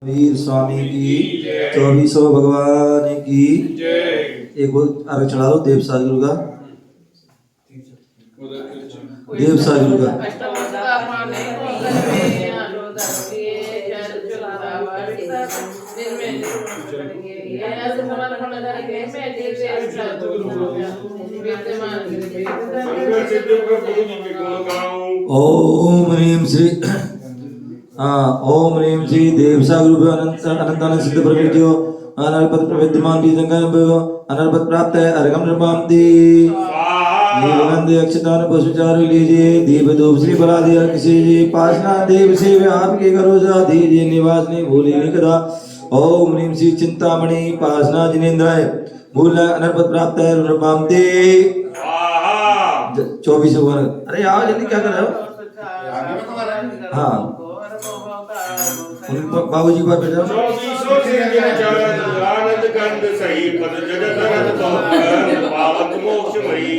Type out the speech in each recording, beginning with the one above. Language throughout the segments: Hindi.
वीर स्वामी की 2400 भगवान की एक वो आगे चढ़ा दो देव सागुरु का देव सागुरु का ओम ह्रीं श्री ओम ह्रीं श्री देव सागुरु अनंत अनंत सिद्ध प्रकृतियो अनर्पद प्रविद्यमान बीजंगम अनर्पद प्राप्त है अर्घम निर्मांति नीलगंध अक्षतान पुष्पचारु लीजिए दीप धूप श्री बला दिया किसी पासना देव सेवे आपके करो जा दीजिए निवास नहीं भूली निकदा ओम ह्रीं श्री चिंतामणि पासना जिनेन्द्राय मूल अनर्पद प्राप्त है निर्मांति 24 वर्ग। अरे आओ जल्दी क्या कर रहे हो? हाँ बाबूजी को बैठ जाओ।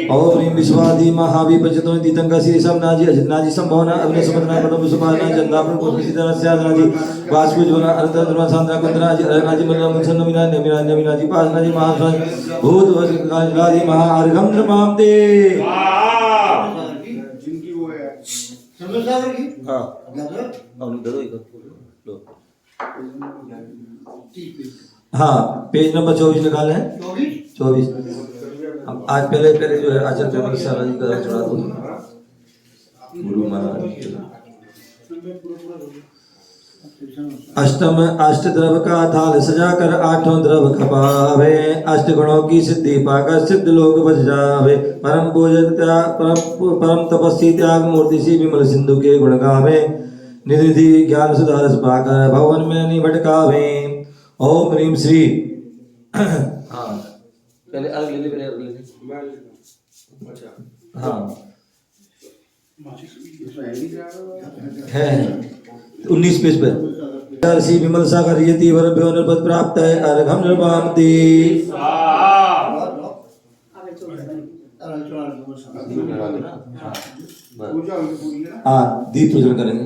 ओम ह्रीं विश्वादी महावीर पंचतो तीतंका श्री सम नाजी नाजी संभावना अग्नि समतना पदम सुपाना चंदापुर पुष्प सीता स्यानाजी वासुज बना अनंत धर्म सांद्रा कंदराजी अरनाजी मल्ला मुंसन नमिना नमिना नमिना जी पासनाजी महास्वामी भूत वज्रादी महाअर्घम नमामते। जिनकी वो है समझदार की हां अब दे दो लो। हाँ पेज नंबर 24 निकाले हैं 24। अब आज पहले जो है आचार्य चंद्र सारा जी का चढ़ा दो गुरु महाराज। अष्टम अष्ट द्रव का थाल सजाकर आठों द्रव खपावे अष्ट गुणों की सिद्धि पाकर सिद्ध लोग बच जावे परम पूजन त्याग परम तपस्वी त्याग मूर्ति सी विमल सिंधु के गुण गावे निधि ज्ञान सुधारस पाकर भवन में नहीं भटकावे। ओम ह्रीं श्री हाँ पहले अलग ले ले पहले अलग ले ले। हाँ है 19 पेज पर श्री विमल सागर यति वरभ्यो निर्पद प्राप्त है अर्घम निर्मामति। दीप प्रज्वलन करेंगे।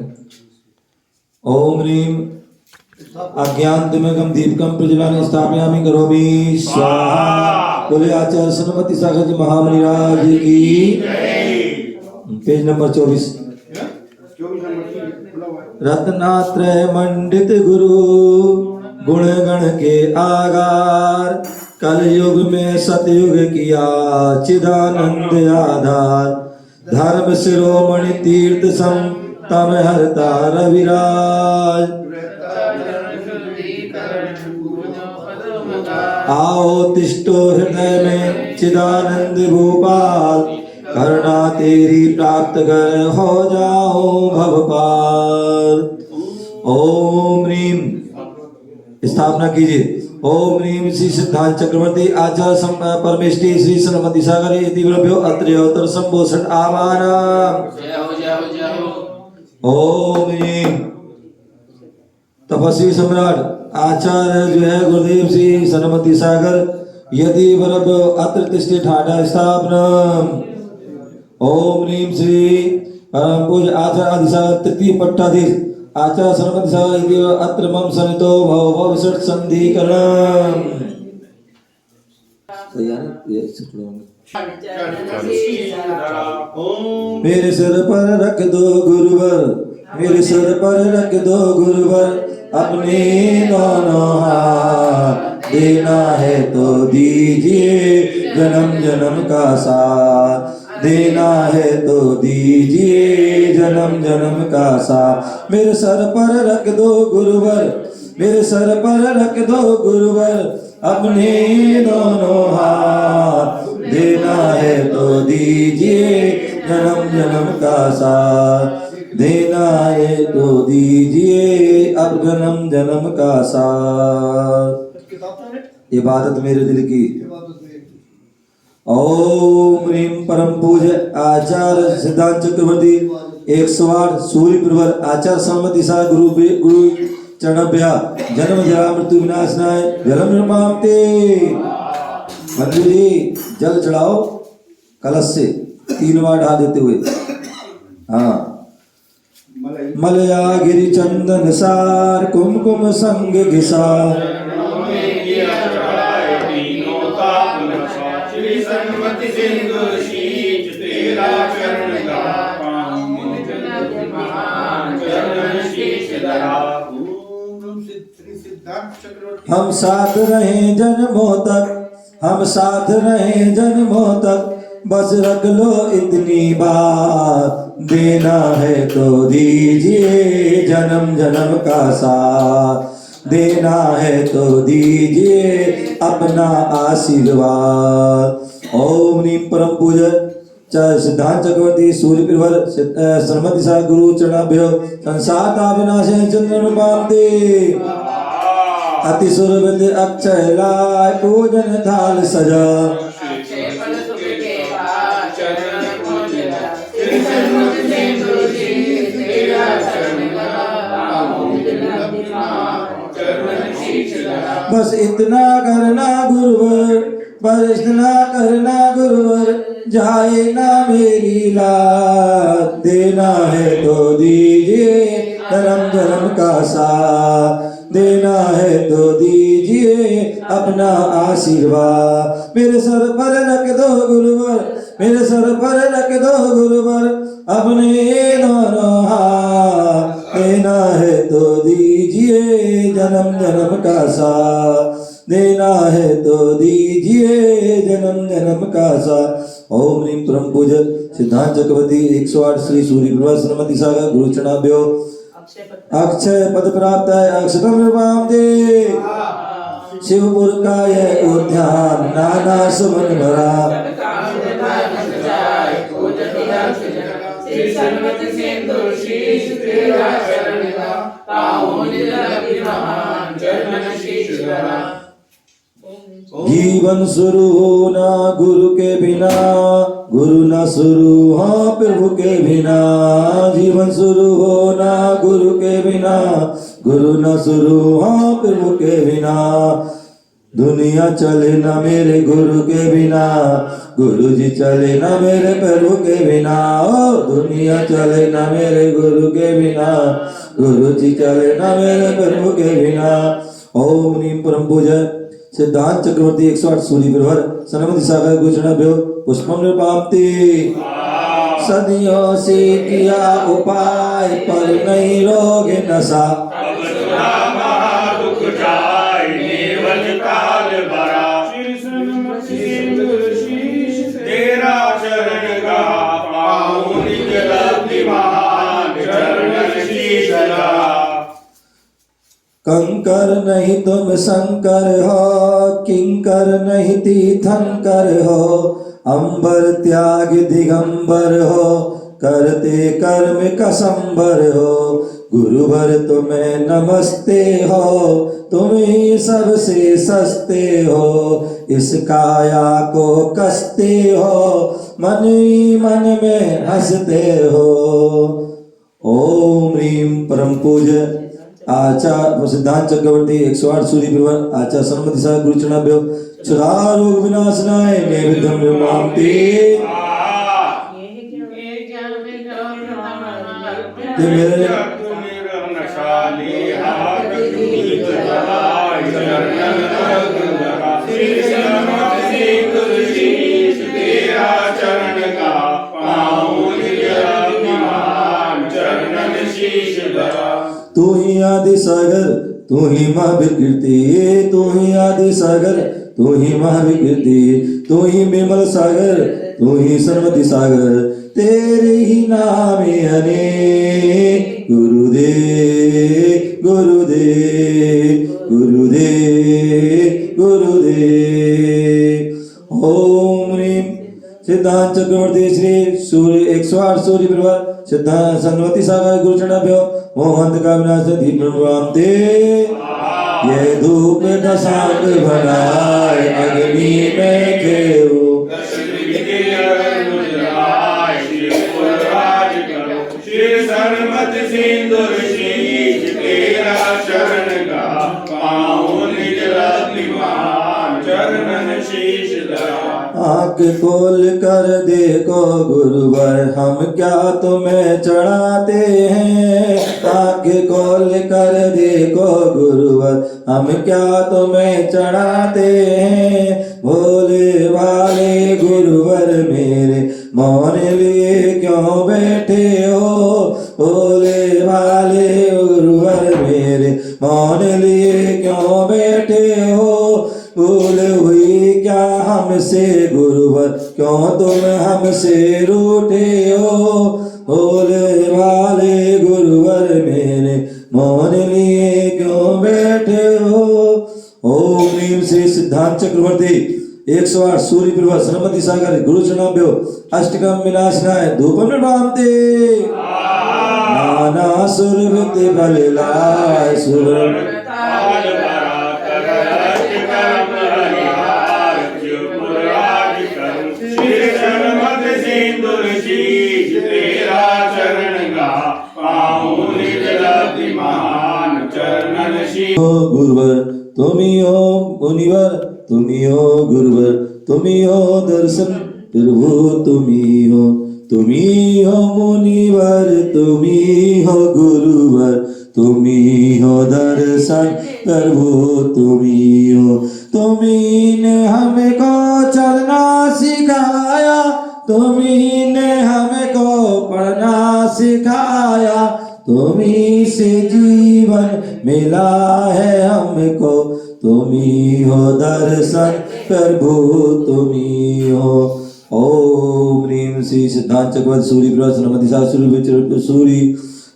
ओम ह्रीं अज्ञानतिमिरं दीपकं प्रज्वलनं स्थापयामि करोमि स्वाहा। बोले आचार्य सरस्वती सागर जी महामुनि राज की। Page number 24। रत्नात्रय मंडित गुरु गुण गण के आगार कलयुग में सतयुग किया चिदानंद आधार धर्म शिरोमणि तीर्थ सम तम हरता रविराज। आओ तिष्ठो हृदय में चिदानंद भोपाल करुणा तेरी प्राप्त कर हो जाओ भवपाल। ओम ह्रीं स्थापना कीजिए। ओम ह्रीं श्री सिद्धांत चक्रवर्ती आचार्य परमेष्टि श्री सरस्वती सागर यति वरभ्यो अत्र्योत्तर संभूषण आवाहन। ओम ह्रीं तपस्वी सम्राट आचार्य जो है गुरुदेव श्री सरस्वती सागर यदि वरभ्यो अत्र तिष्ठे ठाठा स्थापना। ओम ह्रीं श्री परम पूज्य आचार्य अधिसागर तृतीय पट्टाधीश आचार्य सरस्वती सागर यदि अत्र मम सनितो भव विसर्ज संधिकरणम। मेरे सिर पर रख दो गुरुवर मेरे सिर पर रख दो गुरुवर अपने दोनों हाथ देना है तो दीजिए जन्म जन्म का साथ देना है तो दीजिए जन्म जन्म का साथ। मेरे सर पर रख दो गुरुवर मेरे सर पर रख दो गुरुवर अपने दोनों हाथ देना है तो दीजिए जन्म जन्म का साथ देना है तो दीजिए अब जन्म जन्म का साथ। इबादत मेरे दिल की। ओम ह्रीं परम पूज्य आचार्य सिद्धांत चक्रवर्ती 108 सूर्य प्रवर आचार्य सरस्वती सागर गुरु चरणभ्या जन्म जरा मृत्यु विनाशनाय जन्म निर्मामते। मंदिर जी जल चढ़ाओ कलश से 3 बार ढा देते हुए। हाँ मलयागिरि चंदन सार कुमकुम संग घिसा श्री सन्मति सिंधु शीश तेरा चरण का चरण शीश धरा। श्री सिद्धार्थ चक्रवर्ती हम साथ रहे जन्मों तक, हम साथ रहे जन्मों तक, बस रख लो इतनी बात, देना है तो दीजिए जन्म जन्म का साथ, देना है तो दीजिए अपना आशीर्वाद। ओम नीम परम पूजन सिद्धांत चक्रवर्ती सूर्य प्रवर श्रीमती सा गुरु चरणाभ्यो संसाता विनाशे चंद्रनुपाम दे अति सुरभित अक्षय लाय पूजन थाल सजा। बस इतना करना गुरुवर, बस इतना करना गुरुवर, जाए ना मेरी लात, देना है तो दीजिए जन्म जन्म का साथ, देना है तो दीजिए अपना आशीर्वाद। मेरे सर पर रख दो गुरुवर, मेरे सर पर रख दो गुरुवर, अपने दोनों हाथ, देना है तो दीजिए जन्म जन्म का साथ, देना है तो दीजिए जन्म जन्म का साथ। ओम ह्रीं परम पूज्य सिद्धांत चक्रवर्ती 108 श्री सूर्य प्रभा श्रीमती सागर गुरु चरणाभ्यो अक्षय पद प्राप्त है अक्षतम निर्वाम दे। शिवपुर का यह उद्यान नाना सुमन भरा, जीवन शुरू हो ना गुरु के बिना, गुरु ना शुरू हाँ प्रभु के बिना, जीवन शुरू हो ना गुरु के बिना, गुरु ना शुरू हाँ प्रभु के बिना, दुनिया चले ना मेरे गुरु के बिना, गुरु जी चले ना मेरे प्रभु के बिना, ओ दुनिया चले ना मेरे गुरु के बिना, गुरु जी चले ना मेरे प्रभु के बिना। ओम नीम परम पूज्य सिद्धांत चक्रवर्ती 108 सूर्य प्रभर सनमति सागर गुचनाभ्यो पुष्पम निपाप्ति। सदियों से किया उपाय पर नहीं रोग नशा, दुख जाय नेवल काल बरा, तेरा चरण का पाऊँ निज लब्धि महान, चरण शीश धरा। कंकर नहीं तुम शंकर हो, किंकर नहीं तीर्थंकर हो, अंबर त्याग दिगंबर हो, करते कर्म कसंबर हो, गुरुवर तुम्हें नमस्ते हो, तुम ही सबसे सस्ते हो, इस काया को कसते हो, मन ही मन में हंसते हो। ओम ह्रीं परम पूज्य आचार्य सिद्धांत चक्रवर्ती 108 सूर्य प्रभर आचार्य सन्मति सागर गुरु चरणाभ्यो क्षुधा रोग विनाशनाय नैवेद्यम निर्मान्ति। ते मेरे तू ही आदि सागर तू ही महाविकृति, तू ही आदि सागर तू ही महाविकृति, तू ही निर्मल सागर तू ही सर्वति सागर, तेरे ही नाम अनेक गुरुदेव गुरुदेव गुरुदेव गुरुदेव। ओम ह्रीं सिद्धांत चक्रवर्ती श्री सूर्य 108 सूर्य प्रभर सिद्धांत सन्मति सागर गुरु चरणाभ्यो मोहंत का विनाश दीप दे। ये धूप दशांग भराए अग्नि में खेऊ, श्री सन्मति सिंदूर शीश तेरा चरण का पाऊँ निज लब्धि महान, चरण शीश धरा। आँख खोल कर देखो गुरुवर हम क्या तुम्हें चढ़ाते हैं। आँख खोल कर देखो गुरुवर हम क्या तुम्हें चढ़ाते हैं। भोले भाले गुरुवर मेरे मौन लिए क्यों बैठे हो। भोले भाले गुरुवर मेरे मौन लिए क्यों बैठे हो। भूल हुई क्या हमसे गुरुवर क्यों तुम हमसे रूठे हो। भोले भाले गुरुवर मेरे मौन लिए क्यों बैठे हो। ओम ह्रीं श्री सिद्धांत चक्रवर्ती 108 सूर्य प्रभा सरस्वती सागर गुरु चरणाभ्यो अष्टकम विनाशनाय धूपम नमामि। नाना सुरवृत्ति बलिलाय सुर गुरुवर तुम्ही हो मुनिवर तुम्ही हो गुरुवर तुम्ही हो दर्शन प्रभु तुम्ही हो मुनिवर तुम्ही हो गुरुवर तुम्ही हो दर्शन प्रभु तुम्ही हो। तुम्ही ने हमको चलना सिखाया तुम्ही ने हमको पढ़ना सिखाया। तुम्ही से जीवन मिला है हमको तुम्ही हो दर्शन प्रभु तुम्ही हो। ओम ह्रीं श्री सिद्धांत चक्रवर्ती सूर्य प्रभा सरस्वती सागर सूर्य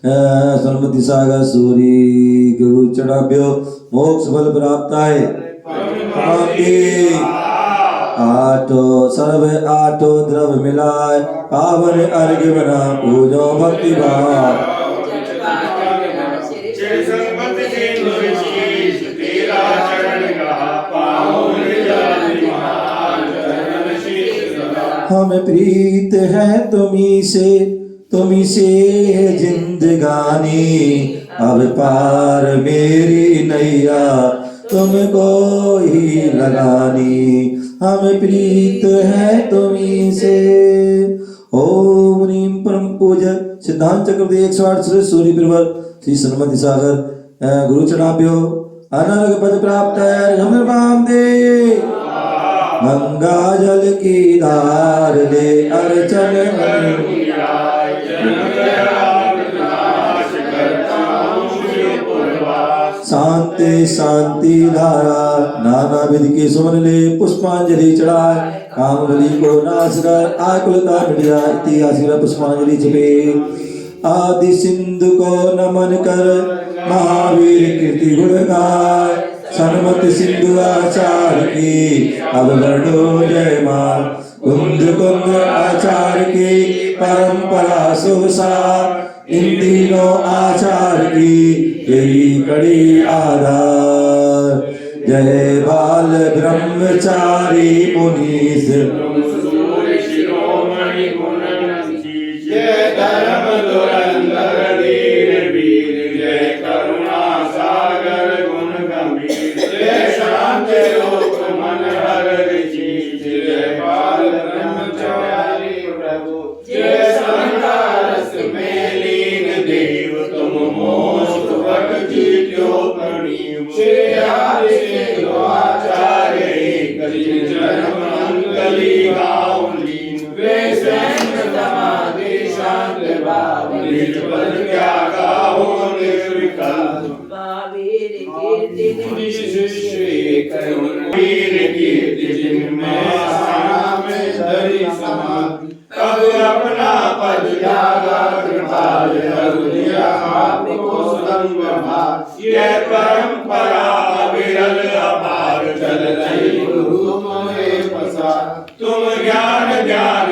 सरस्वती सागर सूर्य गुरु चढ़ाभ्यो मोक्ष फल प्राप्ताय आठो सर्व आठो द्रव मिलाय पावन अर्घ्य बना पूजो भक्ति भाव। हम प्रीत है तुम्ही से है जिंदगानी। अब पार मेरी नैया तुमको ही लगानी। हम प्रीत है तुम्ही से। ओम ह्रीं परम पूज्य सिद्धांत चक्रवर्ती 108 सूर्य प्रभा श्री सरस्वती सागर गुरु चरणाभ्यो अनर्घ पद प्राप्त है। गंगा जल की धार ले अर्चन शांति शांति धारा नाना विधि के सुमन ले पुष्पांजलि चढ़ाए। कामबली को नाश कर आकुलता मिट जाए इतिहास पुष्पांजलि छपे। आदि सिंधु को नमन कर महावीर कीर्ति गुण गाय। सन्मति सिंधु आचार की अब वर्णो जय मां। कुंद कुंद आचार की परंपरा सुसार। इन तीनों आचार की यही कड़ी आधार। जय बाल ब्रह्मचारी मुनीश जय धर्म धुरंधर धीर वीर। जय करुणा सागर गुण गंभीर। जय शांति रूप मन हर ऋषि। जय बाल ब्रह्मचारी प्रभु। जय संसारस में लीन देव तुम मोक्ष भट जीत्यो प्रणीव। श्री हरि सिंह आचार्य एक जन्म अंगली गाँव लीन। वे सैन्य समाधि शांत भाव। निज पद क्या गाओ निर्विकल्प। वीर कीर्ति जिनमें आना में धरी समाधि। तब अपना पद त्यागा कृपाल हरु दिया आपको संग भाग। यह परंपरा अविरल अपार चल रही गुरु तुम्हें पसार। तुम ज्ञान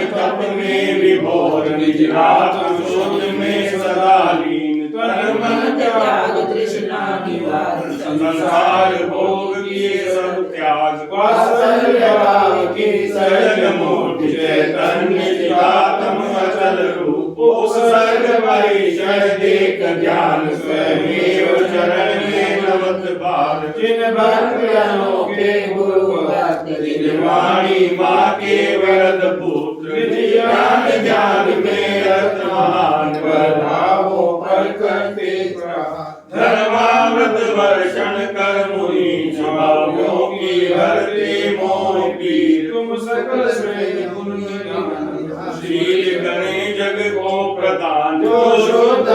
तप में विभोर। निज आत्म शुद्ध में सदा लीन। तन मन त्याग तृष्णा निवार। संसार भोग किए सब त्याग वात्सल्य भाव की सजग मूर्ति चैतन्य चिदात्म अचल रूप उपसर्ग परिचय देख ज्ञान स्वयमेव चरण में नमत बार जिन भक्तजनों के गुरु भक्त जिन वाणी माँ के वरद पुत्र ज्ञान ज्ञान में रत्नमान भावों पर करते धर्मामृत वर्षण कर मुनि स्वभावों की हरते मोह की तुम सकल श्रेय गुण शील करें जग को प्रदान जो शुद्ध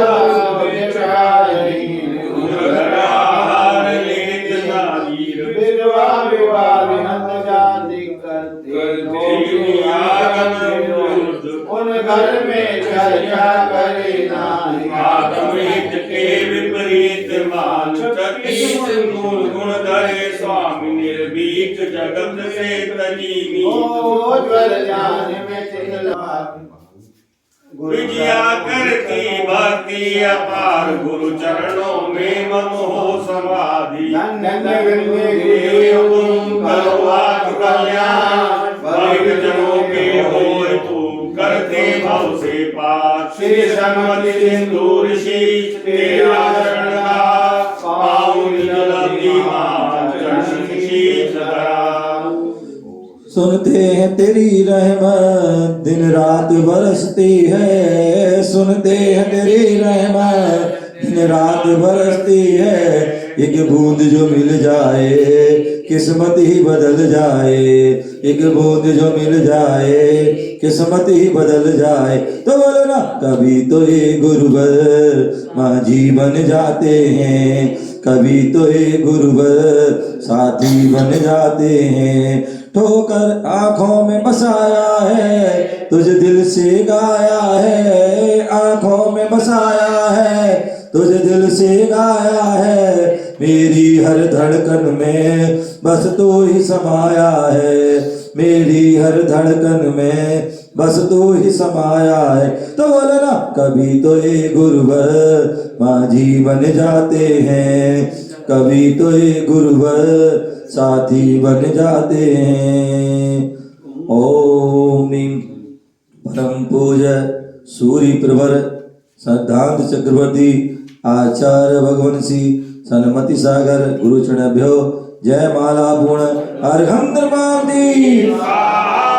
आहार लेत नारीर विधवा विवाह विहंग जाति करते उन घर में चर्चा करे नारी आत्मिक के विपरीत मान चकित मूल गुण धरे स्वामी निर्भीक जगत से तजी ओज्वल ज्ञान में चिल्ला विजया करती भक्ति अपार गुरु चरणों में मम हो समाधि करो आज कल्याण भक्त जनों के होय तू करते भव से पार श्री सन्मति सिंदूर शीश तेरा चरण का पाऊं जल अभिमान चरण शीश धरा सुनते हैं तेरी रहमत दिन रात बरसती है, सुनते हैं तेरी रहमत दिन रात बरसती है। एक बूंद जो मिल जाए किस्मत ही बदल जाए, एक बूंद जो मिल जाए किस्मत ही बदल जाए। तो बोलो ना, कभी तो ये गुरुवर माझी बन जाते हैं, कभी तो ये गुरुवर साथी बन जाते हैं। ठोकर आंखों में बसाया है, तुझे दिल से गाया है, आंखों में बसाया है, तुझे दिल से गाया है। मेरी हर धड़कन में बस तू ही समाया है, मेरी हर धड़कन में बस तू ही समाया है। तो बोले ना, कभी तो ये गुरुवर माझी बन जाते हैं, कभी तो ये गुरुवर साथी बन जाते हैं। ओम नीम परम पूज्य सूर्य प्रवर सिद्धांत चक्रवर्ती आचार्य भगवंशी सन्मति सागर गुरु चरणभ्यो जय माला पूर्ण अर्घम द्रवादी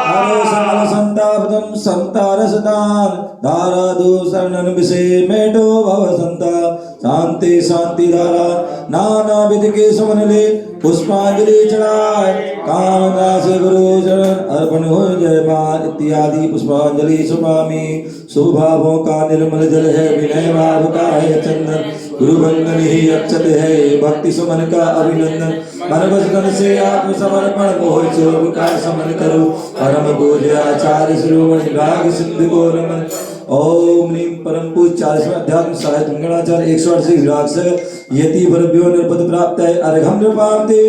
हरे साल संतापदम संतारसदान धारा दो शरणन विषय मेटो भव संता शांति शांति धारा नाना विध के सुमन ले पुष्पांजलि चढ़ाए कामना से गुरु चरण अर्पण हो जय मां इत्यादि पुष्पांजलि सुमामी। स्वभावों का निर्मल जल है, विनय भाव का है चंदन, गुरु बंदन ही अक्षत है, भक्ति सुमन का अभिनंदन। मन वचन से आत्मसमर्पण मोह शोभ का समन करो, परम पूज्य आचार्य शिरोमणि राग सिंधु को नमन। ओम नीम परम पूज्य 40वें अध्यात्म साहित्य मंगलाचार्य 180 विराग से यति भरभ्यो निर्पद प्राप्त है अर्घम नृपाते।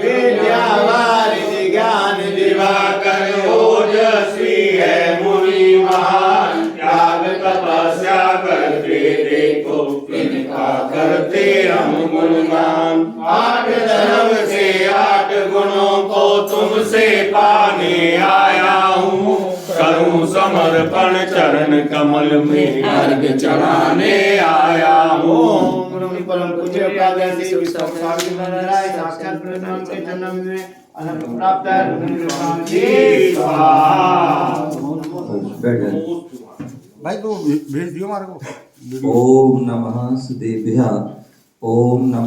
विद्यावारिधि ज्ञान दिवाकर ओजस्वी है मुनि महान, त्याग तपस्या करते देखो इनका करते हम गुणगान। 8 धर्म से 8 गुणों को तुमसे पाने आया हूँ, करूं समर्पण चरण कमल में अर्घ चढ़ाने आया हूँ। परम पूज्य प्रादेशिक विश्वसारी महाराज साक्षात प्रधान के जन्म में अनंत प्राप्त है जी। भाई तो भेज दियो हमारे को। ओम नमः सुदेभ्यः। ओम नमः